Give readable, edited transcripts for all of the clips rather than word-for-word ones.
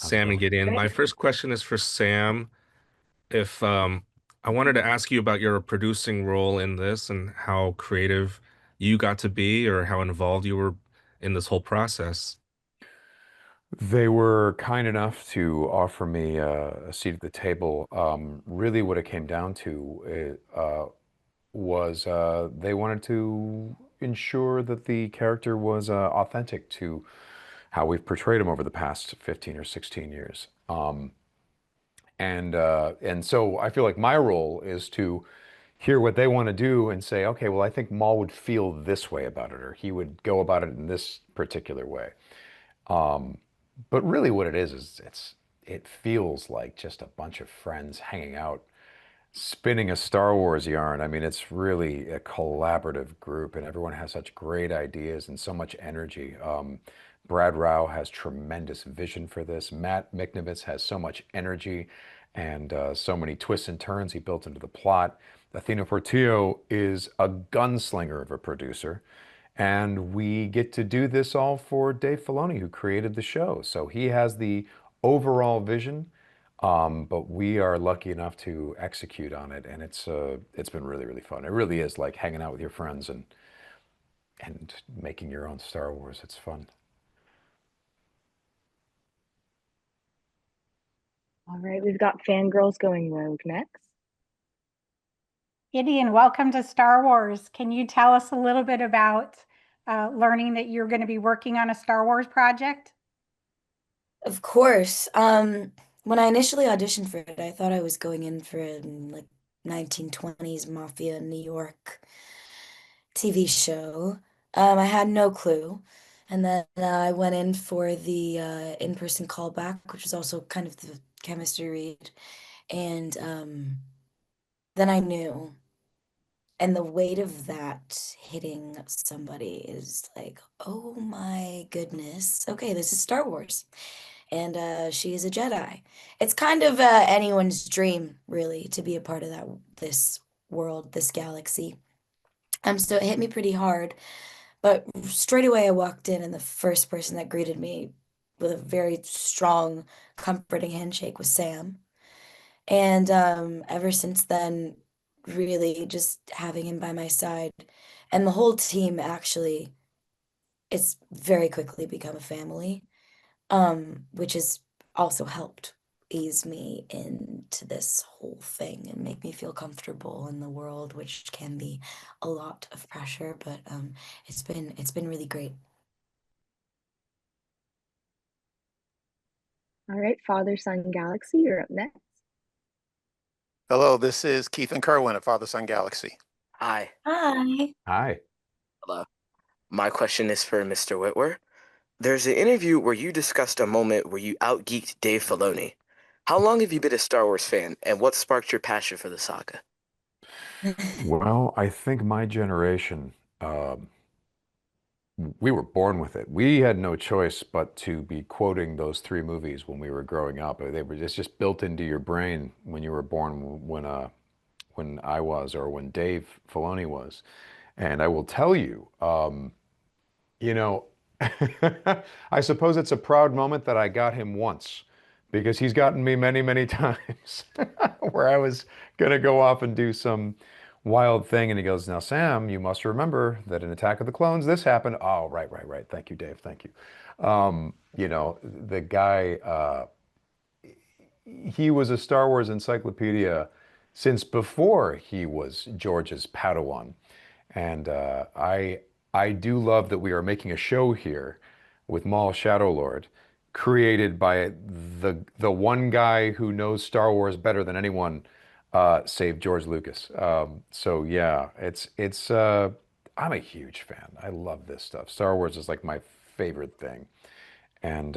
How's it Sam and going? Gideon. Right. My first question is for Sam. If I wanted to ask you about your producing role in this and how creative you got to be or how involved you were in this whole process. They were kind enough to offer me a seat at the table. Really, what it came down to was they wanted to ensure that the character was authentic to how we've portrayed him over the past 15 or 16 years. And so I feel like my role is to hear what they want to do and say, okay, well, I think Maul would feel this way about it, or he would go about it in this particular way. Um, but really, what it is it feels like just a bunch of friends hanging out, spinning a Star Wars yarn. I mean, it's really a collaborative group, and everyone has such great ideas and so much energy. Brad Rao has tremendous vision for this. Matt Miknovitz has so much energy and so many twists and turns he built into the plot. Athena Portillo is a gunslinger of a producer. And we get to do this all for Dave Filoni, who created the show. So he has the overall vision, but we are lucky enough to execute on it, and it's been really, really fun. It really is like hanging out with your friends and making your own Star Wars. It's fun. All right, we've got fangirls going rogue next. Gideon, welcome to Star Wars. Can you tell us a little bit about learning that you're going to be working on a Star Wars project? Of course. When I initially auditioned for it, I thought I was going in for a like 1920s mafia New York TV show. I had no clue. And then I went in for the in-person callback, which was also kind of the chemistry read. And then I knew. And the weight of that hitting somebody is like, oh my goodness. Okay, this is Star Wars. And she is a Jedi. It's kind of anyone's dream, really, to be a part of this world, this galaxy. So it hit me pretty hard. But straight away, I walked in, and the first person that greeted me with a very strong, comforting handshake was Sam. And ever since then, really just having him by my side, and the whole team actually, it's very quickly become a family, which has also helped ease me into this whole thing and make me feel comfortable in the world, which can be a lot of pressure, but it's been really great. All right, Father Son Galaxy, you're up next. Hello, this is Keith and Kerwin at Father Son Galaxy. Hi. Hi. Hi. Hello. My question is for Mr. Witwer. There's an interview where you discussed a moment where you outgeeked Dave Filoni. How long have you been a Star Wars fan, and what sparked your passion for the saga? Well, I think my generation, um, we were born with it. We had no choice but to be quoting those three movies when we were growing up. They were just built into your brain when you were born, when I was, or when Dave Filoni was. And I will tell you, you know, I suppose it's a proud moment that I got him once, because he's gotten me many, many times where I was gonna go off and do some wild thing, and he goes, "Now, Sam, you must remember that in Attack of the Clones, this happened." Oh, right, right, right. Thank you, Dave. Thank you. The guy, he was a Star Wars encyclopedia since before he was George's Padawan. And I do love that we are making a show here with Maul Shadowlord, created by the one guy who knows Star Wars better than anyone, save George Lucas. So yeah, it's I'm a huge fan. I love this stuff. Star Wars is like my favorite thing. And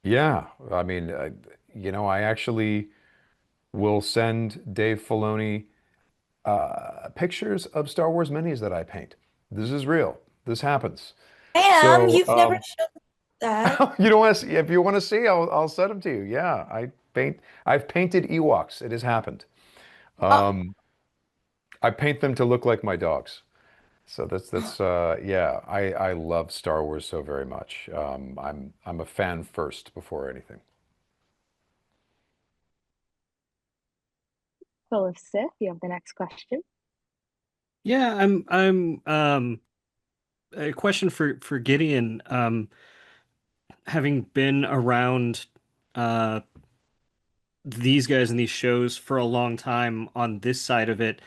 yeah, I mean, I actually will send Dave Filoni pictures of Star Wars minis that I paint. This is real. This happens. Sam, So, you've never shown that. you don't want to see, if you want to see, I'll send them to you. Yeah, I've painted Ewoks. It has happened. Oh, Um, I paint them to look like my dogs. So that's yeah, I love Star Wars so very much. I'm a fan first before anything. Full of Sith, you have the next question. Yeah, I'm a question for Gideon. Having been around uh these guys in these shows for a long time on this side of it,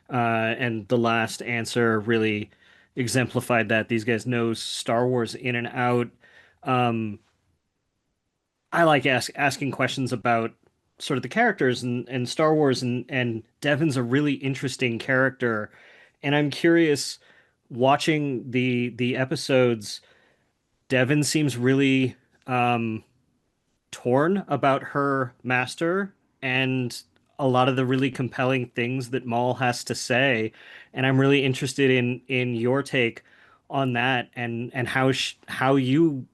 and the last answer really exemplified that these guys know Star Wars in and out. Um, I like asking questions about sort of the characters and Star Wars, and Devon's a really interesting character, and I'm curious watching the episodes. Devon seems really torn about her master and a lot of the really compelling things that Maul has to say, and I'm really interested in your take on that and how you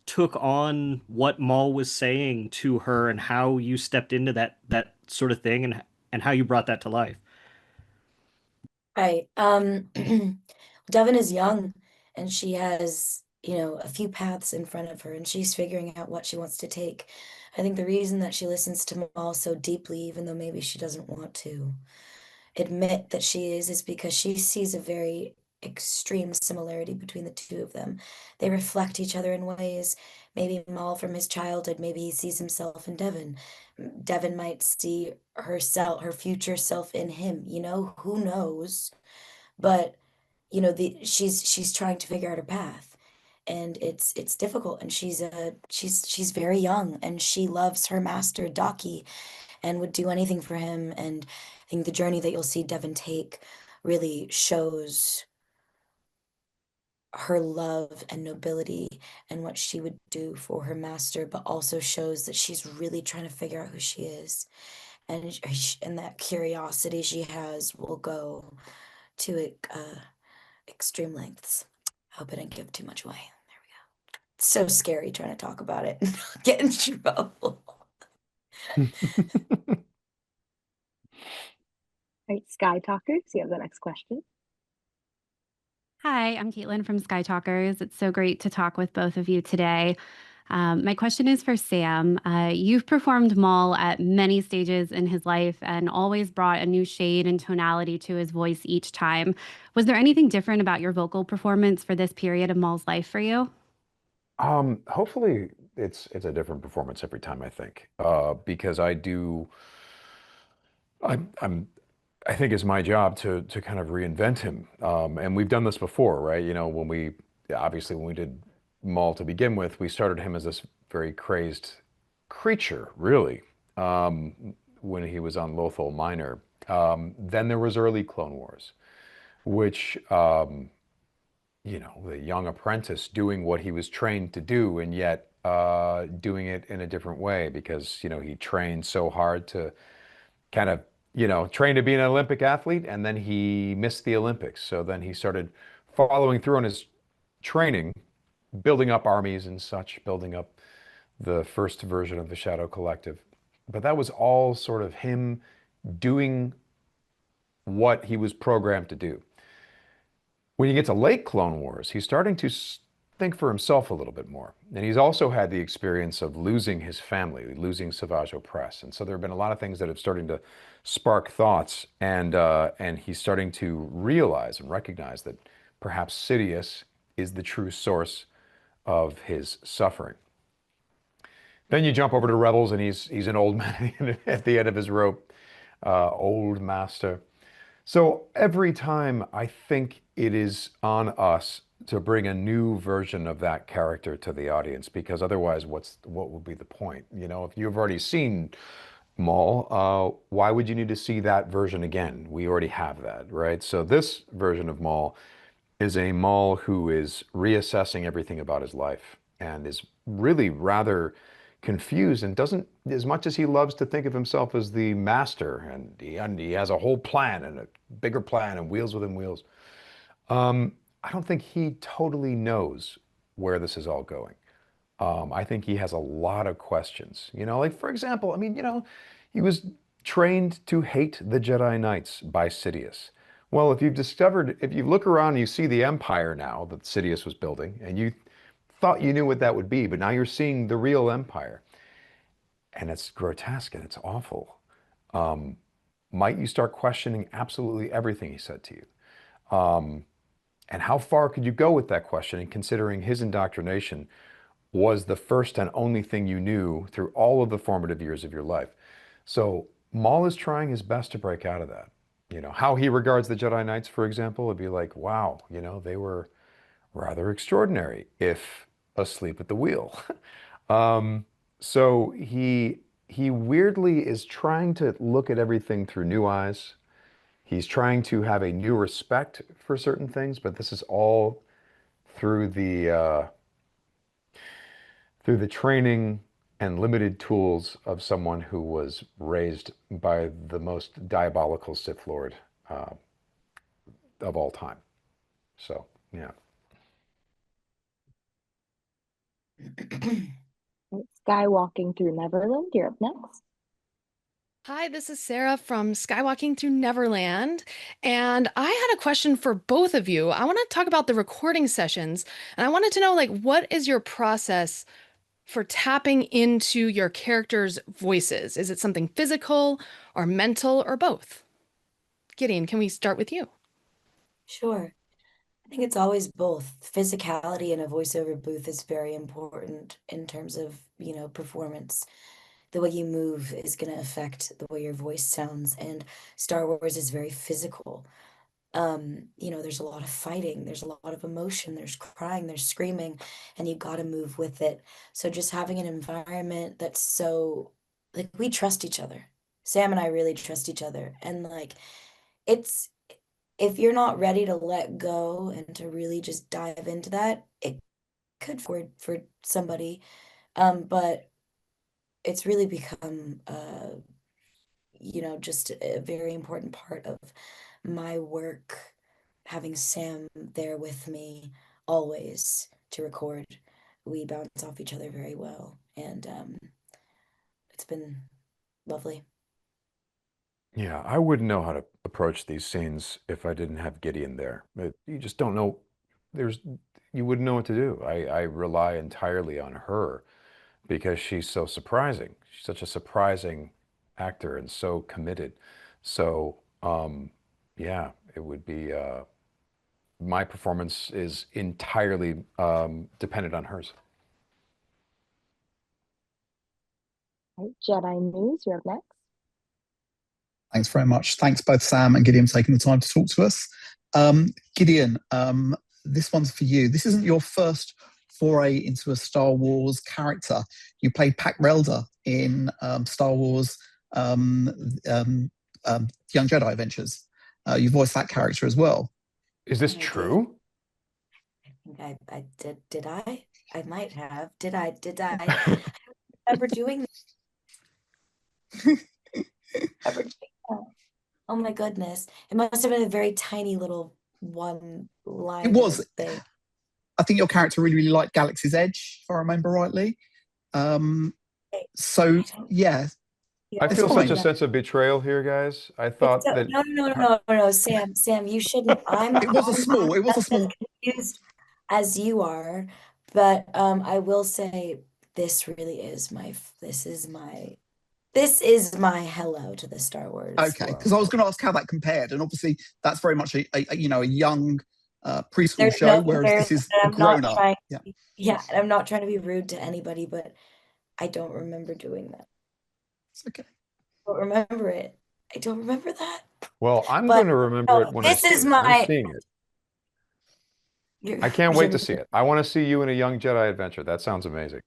took on what Maul was saying to her and how you stepped into that sort of thing and how you brought that to life. Right. Devon is young and she has, a few paths in front of her and she's figuring out what she wants to take. I think the reason that she listens to Maul so deeply, even though maybe she doesn't want to admit that she is because she sees a very extreme similarity between the two of them. They reflect each other in ways. Maybe Maul from his childhood, maybe he sees himself in Devon. Devon might see herself, her future self in him, who knows? But she's trying to figure out her path. And it's difficult, and she's very young, and she loves her master Daki, and would do anything for him. And I think the journey that you'll see Devon take really shows her love and nobility and what she would do for her master, but also shows that she's really trying to figure out who she is. And that curiosity she has will go to extreme lengths. I hope I didn't give too much away. There we go. It's so scary trying to talk about it and not get in trouble. Right, Sky Talkers, you have the next question. Hi, I'm Caitlin from Sky Talkers. It's so great to talk with both of you today. My question is for Sam. You've performed Maul at many stages in his life and always brought a new shade and tonality to his voice each time. Was there anything different about your vocal performance for this period of Maul's life for you? Hopefully it's a different performance every time, I think. Because I'm I think it's my job to kind of reinvent him. And we've done this before, right? Obviously when we did Maul to begin with, we started him as this very crazed creature, really, when he was on Lothal Minor. Then there was early Clone Wars, which the young apprentice doing what he was trained to do, and yet doing it in a different way because, he trained so hard to kind of, train to be an Olympic athlete, and then he missed the Olympics. So then he started following through on his training, building up armies and such, building up the first version of the Shadow Collective. But that was all sort of him doing what he was programmed to do. When you get to late Clone Wars, he's starting to think for himself a little bit more. And he's also had the experience of losing his family, losing Savage Opress. And so there have been a lot of things that have starting to spark thoughts. And he's starting to realize and recognize that perhaps Sidious is the true source of his suffering. Then you jump over to Rebels, and he's an old man at the end of his rope, old master. So every time I think it is on us to bring a new version of that character to the audience, because otherwise, what would be the point? If you've already seen Maul, why would you need to see that version again? We already have that, right? So this version of Maul is a Maul who is reassessing everything about his life and is really rather confused and doesn't, as much as he loves to think of himself as the master, and he has a whole plan and a bigger plan and wheels within wheels. I don't think he totally knows where this is all going. I think he has a lot of questions. Like for example, he was trained to hate the Jedi Knights by Sidious. Well, if you look around and you see the empire now that Sidious was building, and you thought you knew what that would be, but now you're seeing the real empire, and it's grotesque and it's awful. Might you start questioning absolutely everything he said to you? And how far could you go with that questioning, considering his indoctrination was the first and only thing you knew through all of the formative years of your life? So Maul is trying his best to break out of that. You know, how he regards the Jedi Knights, for example, would be like, wow, you know, they were rather extraordinary if asleep at the wheel. So he weirdly is trying to look at everything through new eyes. He's trying to have a new respect for certain things, but this is all through the training and limited tools of someone who was raised by the most diabolical Sith Lord of all time. So, yeah. Skywalking through Neverland, you're up next. Hi, this is Sarah from Skywalking Through Neverland, and I had a question for both of you. I want to talk about the recording sessions, and I wanted to know, like, what is your process for tapping into your characters' voices? Is it something physical or mental or both? Gideon, can we start with you? Sure. I think it's always both. Physicality in a voiceover booth is very important in terms of, performance. The way you move is going to affect the way your voice sounds, and Star Wars is very physical. There's a lot of fighting, there's a lot of emotion, there's crying, there's screaming, and you got to move with it. So just having an environment that's so, like, we trust each other. Sam and I really trust each other, and like, it's if you're not ready to let go and to really just dive into that, it could for somebody. But it's really become just a very important part of my work, having Sam there with me always to record. We bounce off each other very well, and it's been lovely. Yeah, I wouldn't know how to approach these scenes if I didn't have Gideon there. You just don't know. There's, you wouldn't know what to do. I rely entirely on her because she's so surprising. She's such a surprising actor and so committed. So, yeah, it would be, my performance is entirely dependent on hers. Right, Jedi News, you're up next. Thanks very much. Thanks both Sam and Gideon for taking the time to talk to us. Gideon, this one's for you. This isn't your first foray into a Star Wars character. You played Pac Relda in Star Wars Young Jedi Adventures. You voiced that character as well. Is this true? I think I did. Did I? I might have. Did I? I don't remember doing that. Oh my goodness. It must have been a very tiny little one line. It was. Thing. I think your character really, really liked Galaxy's Edge, if I remember rightly. So, yeah. I feel such a sense of betrayal here, guys. I thought that... No, Sam, you shouldn't. It was a small... confused as you are, but I will say this really is this is my hello to the Star Wars. Okay, because I was going to ask how that compared, and obviously that's very much a young preschool show, whereas this is grown up. Yeah, and I'm not trying to be rude to anybody, but I don't remember doing that. It's okay. I don't remember it. I don't remember that. Well, I'm going to remember it when I'm seeing it. I can't wait to see it. I want to see you in a Young Jedi adventure. That sounds amazing.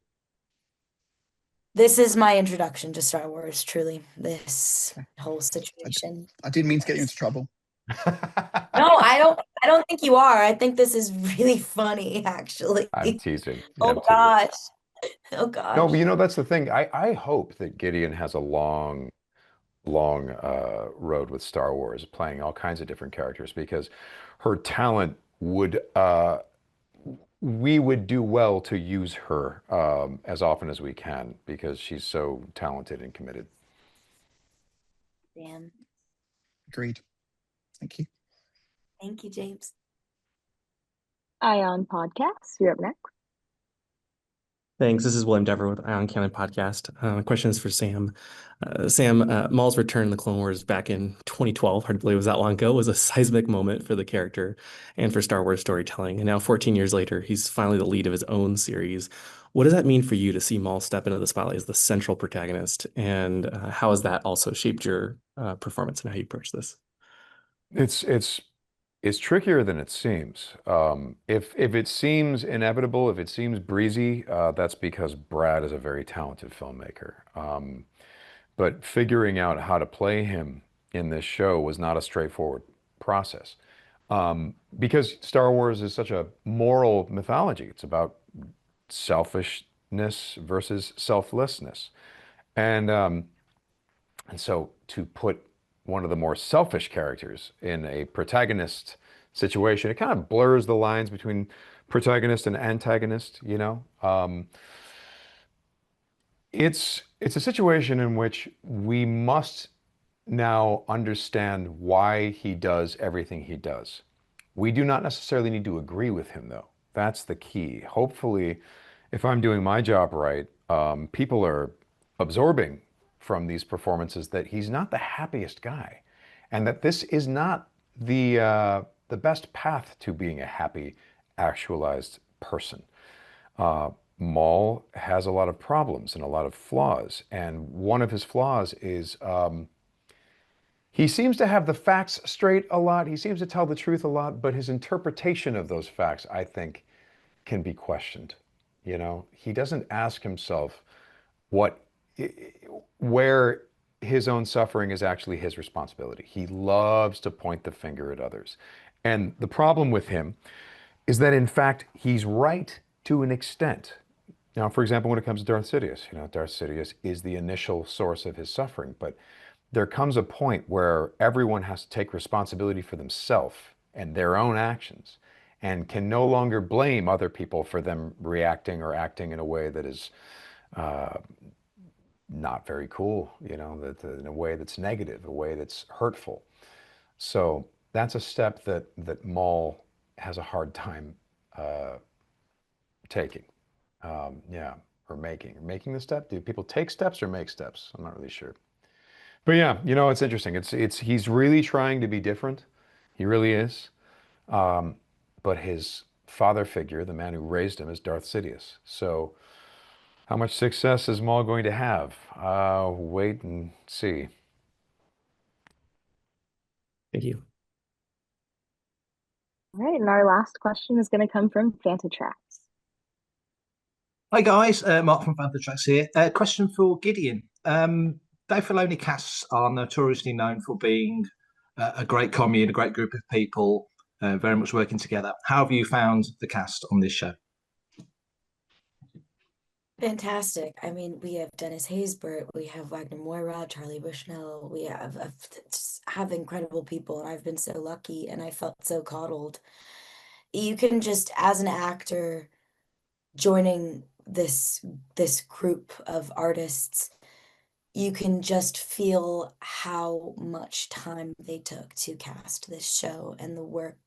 This is my introduction to Star Wars, truly. This whole situation. I didn't mean to get you into trouble. No, I don't think you are. I think this is really funny, actually. I'm teasing. Oh gosh. Oh gosh. No, but that's the thing. I hope that Gideon has a long road with Star Wars, playing all kinds of different characters, because her talent would we would do well to use her as often as we can, because she's so talented and committed. Damn. Agreed. Thank you. Thank you, James. Ion Podcast, you're up next. Thanks. This is William Dever with Ion Cannon Podcast. My question is for Sam. Sam, Maul's return in the Clone Wars back in 2012, hard to believe it was that long ago, was a seismic moment for the character and for Star Wars storytelling. And now, 14 years later, he's finally the lead of his own series. What does that mean for you to see Maul step into the spotlight as the central protagonist? And how has that also shaped your performance and how you approach this? It's trickier than it seems. If it seems inevitable, if it seems breezy, that's because Brad is a very talented filmmaker. But figuring out how to play him in this show was not a straightforward process. Because Star Wars is such a moral mythology. It's about selfishness versus selflessness. And so to put one of the more selfish characters in a protagonist situation, it kind of blurs the lines between protagonist and antagonist, you know? It's a situation in which we must now understand why he does everything he does. We do not necessarily need to agree with him, though. That's the key. Hopefully, if I'm doing my job right, people are absorbing from these performances that he's not the happiest guy, and that this is not the best path to being a happy, actualized person. Maul has a lot of problems and a lot of flaws, and one of his flaws is he seems to have the facts straight a lot. He seems to tell the truth a lot, but his interpretation of those facts, I think, can be questioned. You know, he doesn't ask himself where his own suffering is actually his responsibility. He loves to point the finger at others. And the problem with him is that, in fact, he's right to an extent. Now, for example, when it comes to Darth Sidious, you know, Darth Sidious is the initial source of his suffering, but there comes a point where everyone has to take responsibility for themselves and their own actions and can no longer blame other people for them reacting or acting in a way that is not very cool, you know, in a way that's negative, a way that's hurtful. So that's a step that Maul has a hard time taking. Yeah, or making the step. Do people take steps or make steps? I'm not really sure. But yeah, you know, it's interesting. He's really trying to be different. He really is. But his father figure, the man who raised him, is Darth Sidious. So how much success is Maul going to have? Wait and see. Thank you. All right, and our last question is going to come from Fantatrax. Hi guys, Mark from Fantatrax here. Question for Gideon. Dave Filoni casts are notoriously known for being a great commune, a great group of people, very much working together. How have you found the cast on this show? Fantastic. I mean, we have Dennis Haysbert, we have Wagner Moira, Charlie Bushnell, we just have incredible people, and I've been so lucky and I felt so coddled. You can just, as an actor, joining this group of artists, you can just feel how much time they took to cast this show and the work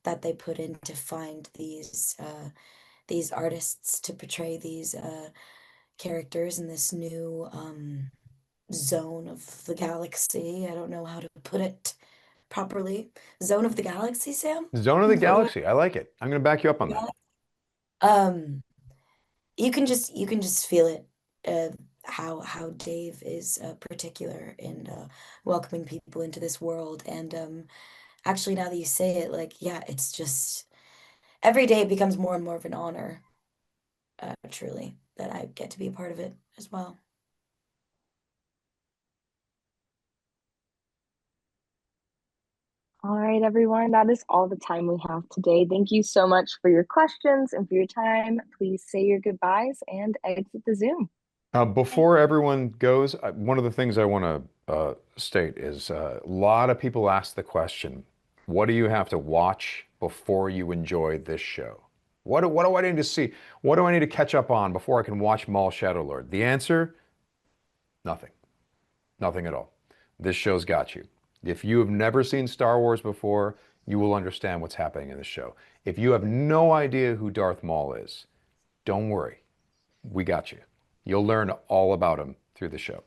that they put in to find these artists to portray these characters in this new zone of the galaxy. I don't know how to put it properly. Zone of the galaxy, Sam? Zone of the Galaxy. I like it. I'm going to back you up on that. You can just feel it. How Dave is particular in welcoming people into this world, and actually, now that you say it, like, yeah, it's just every day it becomes more and more of an honor, truly, that I get to be a part of it as well. All right, everyone, that is all the time we have today. Thank you so much for your questions and for your time. Please say your goodbyes and exit the Zoom. Before everyone goes, one of the things I want to state is a lot of people ask the question, what do you have to watch before you enjoy this show? What do I need to see? What do I need to catch up on before I can watch Maul Shadow Lord? The answer, nothing. Nothing at all. This show's got you. If you have never seen Star Wars before, you will understand what's happening in the show. If you have no idea who Darth Maul is, don't worry. We got you. You'll learn all about him through the show.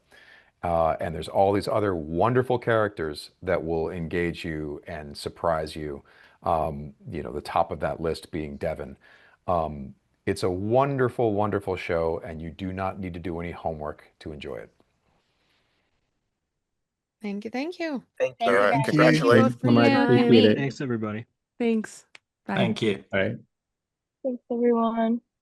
And there's all these other wonderful characters that will engage you and surprise you. The top of that list being Devon. It's a wonderful, wonderful show, and you do not need to do any homework to enjoy it. Thank you. Thank you. Thank Thank you. you, All right. guys. Congratulations. Thank you both for So much. your time. Appreciate it. Thanks, everybody. Thanks. Bye. Thank you. All right. Thanks, everyone.